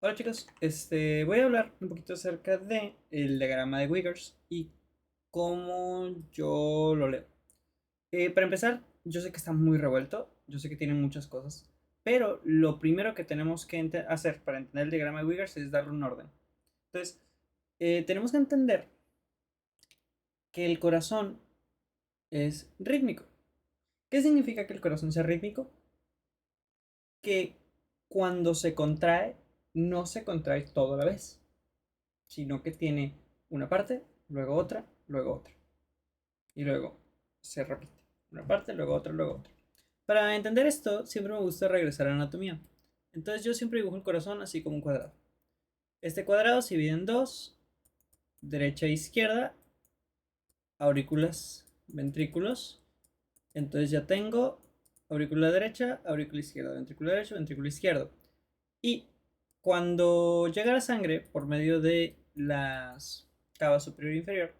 Hola chicos, voy a hablar un poquito acerca de el diagrama de Wiggers y cómo yo lo leo. Para empezar, yo sé que está muy revuelto, yo sé que tiene muchas cosas, pero lo primero que tenemos que hacer para entender el diagrama de Wiggers es darle un orden. Entonces, tenemos que entender que el corazón es rítmico. ¿Qué significa que el corazón sea rítmico? Que cuando se contrae, no se contrae todo a la vez, sino que tiene una parte, luego otra, luego otra. Y luego se repite. Una parte, luego otra, luego otra. Para entender esto, siempre me gusta regresar a la anatomía. Entonces yo siempre dibujo el corazón así como un cuadrado. Este cuadrado se divide en dos, derecha e izquierda, aurículas, ventrículos. Entonces ya tengo aurícula derecha, aurícula izquierda, ventrículo derecho, ventrículo izquierdo. Y cuando llega la sangre por medio de las cava superior e inferior,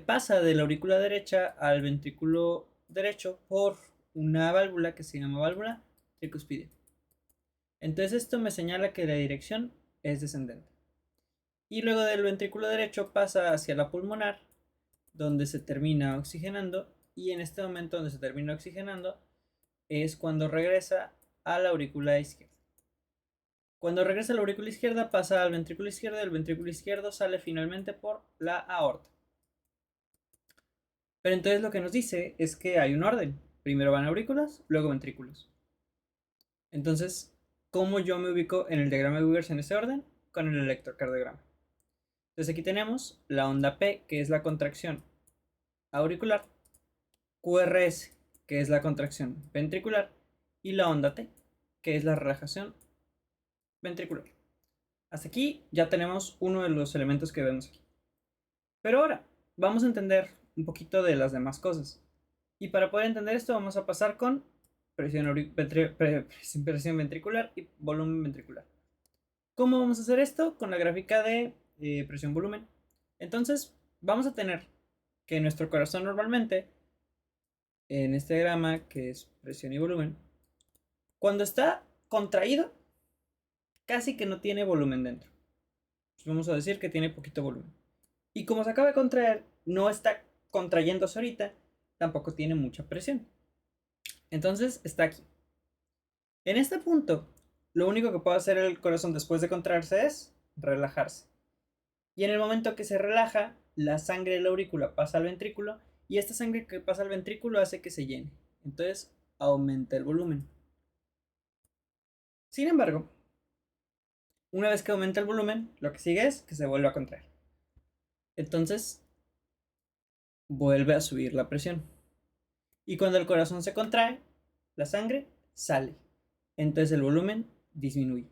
pasa de la aurícula derecha al ventrículo derecho por una válvula que se llama válvula tricuspidia. Entonces esto me señala que la dirección es descendente. Y luego del ventrículo derecho pasa hacia la pulmonar, donde se termina oxigenando. Y en este momento donde se termina oxigenando es cuando regresa a la aurícula izquierda. Cuando regresa a la aurícula izquierda pasa al ventrículo izquierdo y el ventrículo izquierdo sale finalmente por la aorta. Pero entonces lo que nos dice es que hay un orden. Primero van aurículas, luego ventrículos. Entonces, ¿cómo yo me ubico en el diagrama de Wigers en ese orden? Con el electrocardiograma. Entonces aquí tenemos la onda P, que es la contracción auricular, QRS, que es la contracción ventricular, y la onda T, que es la relajación ventricular. Hasta aquí ya tenemos uno de los elementos que vemos aquí. Pero ahora vamos a entender un poquito de las demás cosas. Y para poder entender esto vamos a pasar con presión ventricular y volumen ventricular. ¿Cómo vamos a hacer esto? Con la gráfica de presión-volumen. Entonces vamos a tener que nuestro corazón normalmente, en este diagrama que es presión y volumen, cuando está contraído, casi que no tiene volumen dentro. Pues vamos a decir que tiene poquito volumen. Y como se acaba de contraer, no está contrayéndose ahorita, tampoco tiene mucha presión. Entonces está aquí. En este punto, lo único que puede hacer el corazón después de contraerse es relajarse. Y en el momento que se relaja, la sangre de la aurícula pasa al ventrículo y esta sangre que pasa al ventrículo hace que se llene. Entonces aumenta el volumen. Sin embargo, una vez que aumenta el volumen, lo que sigue es que se vuelve a contraer. Entonces vuelve a subir la presión. Y cuando el corazón se contrae, la sangre sale. Entonces el volumen disminuye.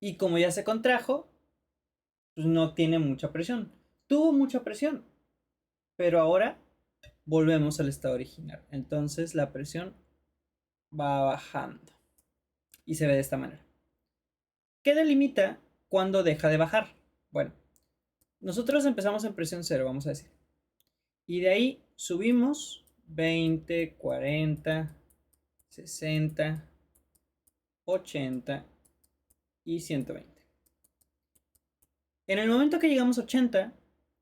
Y como ya se contrajo, pues no tiene mucha presión. Tuvo mucha presión, pero ahora volvemos al estado original. Entonces la presión va bajando y se ve de esta manera. ¿Qué delimita cuando deja de bajar? Bueno, nosotros empezamos en presión cero, vamos a decir. Y de ahí subimos 20, 40, 60, 80 y 120. En el momento que llegamos a 80,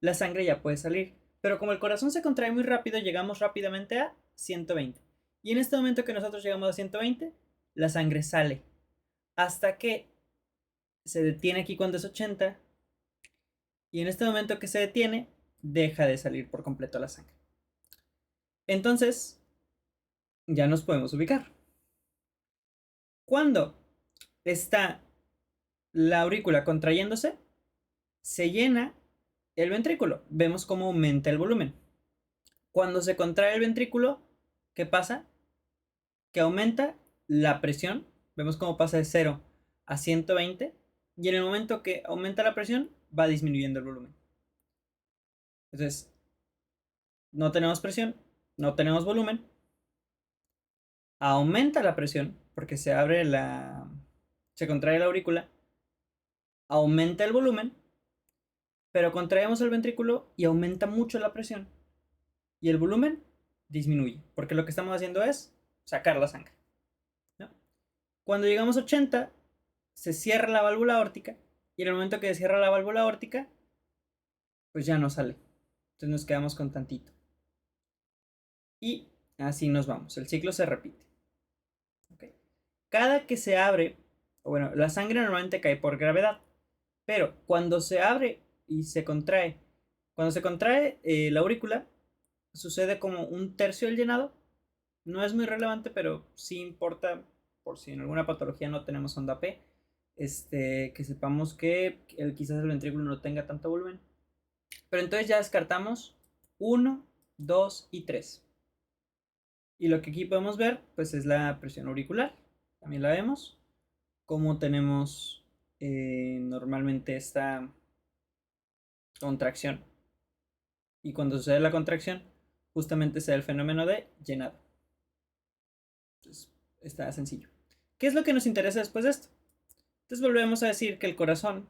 la sangre ya puede salir. Pero como el corazón se contrae muy rápido, llegamos rápidamente a 120. Y en este momento que nosotros llegamos a 120, la sangre sale. Hasta que se detiene aquí cuando es 80. Y en este momento que se detiene, deja de salir por completo la sangre. Entonces, ya nos podemos ubicar. Cuando está la aurícula contrayéndose, se llena el ventrículo. Vemos cómo aumenta el volumen. Cuando se contrae el ventrículo, ¿qué pasa? Que aumenta la presión. Vemos cómo pasa de 0 a 120. Y en el momento que aumenta la presión, va disminuyendo el volumen. Entonces, no tenemos presión, no tenemos volumen. Aumenta la presión porque se contrae la aurícula. Aumenta el volumen, pero contraemos el ventrículo y aumenta mucho la presión. Y el volumen disminuye, porque lo que estamos haciendo es sacar la sangre, ¿no? Cuando llegamos a 80, se cierra la válvula aórtica y en el momento que se cierra la válvula aórtica, pues ya no sale. Entonces nos quedamos con tantito. Y así nos vamos. El ciclo se repite. ¿Okay? Cada que se abre, bueno, la sangre normalmente cae por gravedad, pero cuando se abre y se contrae, cuando se contrae la aurícula, sucede como un tercio del llenado. No es muy relevante, pero sí importa por si en alguna patología no tenemos onda P, que sepamos que quizás el ventrículo no tenga tanto volumen. Pero entonces ya descartamos 1, 2 y 3. Y lo que aquí podemos ver, pues es la presión auricular. También la vemos. Como tenemos normalmente esta contracción. Y cuando sucede la contracción, justamente se da el fenómeno de llenado. Entonces, está sencillo. ¿Qué es lo que nos interesa después de esto? Entonces volvemos a decir que el corazón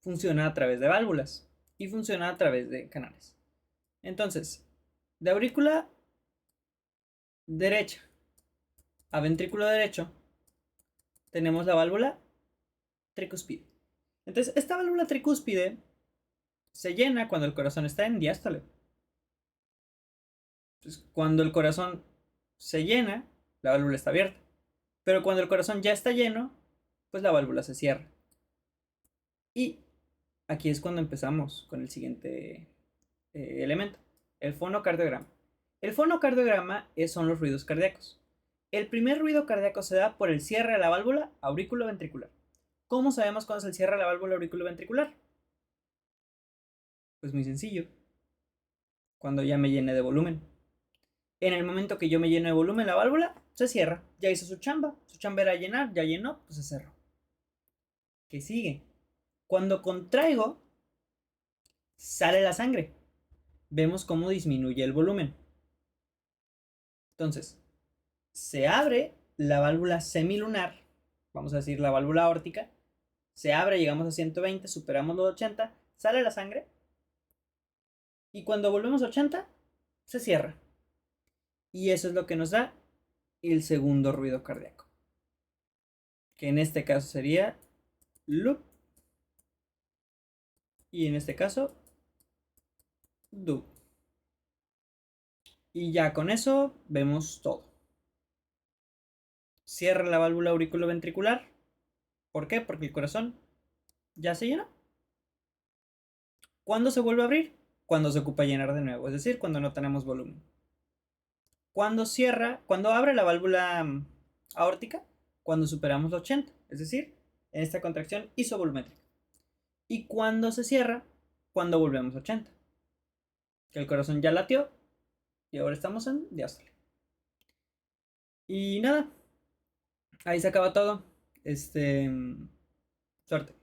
funciona a través de válvulas y funciona a través de canales. Entonces, de aurícula derecha a ventrículo derecho tenemos la válvula tricúspide. Entonces, esta válvula tricúspide se llena cuando el corazón está en diástole. Entonces, cuando el corazón se llena, la válvula está abierta. Pero cuando el corazón ya está lleno, pues la válvula se cierra. Y aquí es cuando empezamos con el siguiente elemento, el fonocardiograma. El fonocardiograma son los ruidos cardíacos. El primer ruido cardíaco se da por el cierre de la válvula auriculoventricular. ¿Cómo sabemos cuándo es el cierre de la válvula auriculoventricular? Pues muy sencillo, cuando ya me llene de volumen. En el momento que yo me lleno de volumen, la válvula se cierra. Ya hizo su chamba era llenar, ya llenó, pues se cerró. ¿Qué sigue? Cuando contraigo, sale la sangre. Vemos cómo disminuye el volumen. Entonces, se abre la válvula semilunar, vamos a decir la válvula aórtica, se abre, llegamos a 120, superamos los 80, sale la sangre y cuando volvemos a 80, se cierra. Y eso es lo que nos da el segundo ruido cardíaco, que en este caso sería loop y en este caso do. Y ya con eso vemos todo. Cierra la válvula auriculoventricular. ¿Por qué? Porque el corazón ya se llenó. ¿Cuándo se vuelve a abrir? Cuando se ocupa llenar de nuevo, es decir, cuando no tenemos volumen. Cuando cierra, cuando abre la válvula aórtica, cuando superamos los 80, es decir, en esta contracción isovolumétrica. Y cuando se cierra, cuando volvemos a 80. Que el corazón ya latió y ahora estamos en diástole. Y nada, ahí se acaba todo. Suerte.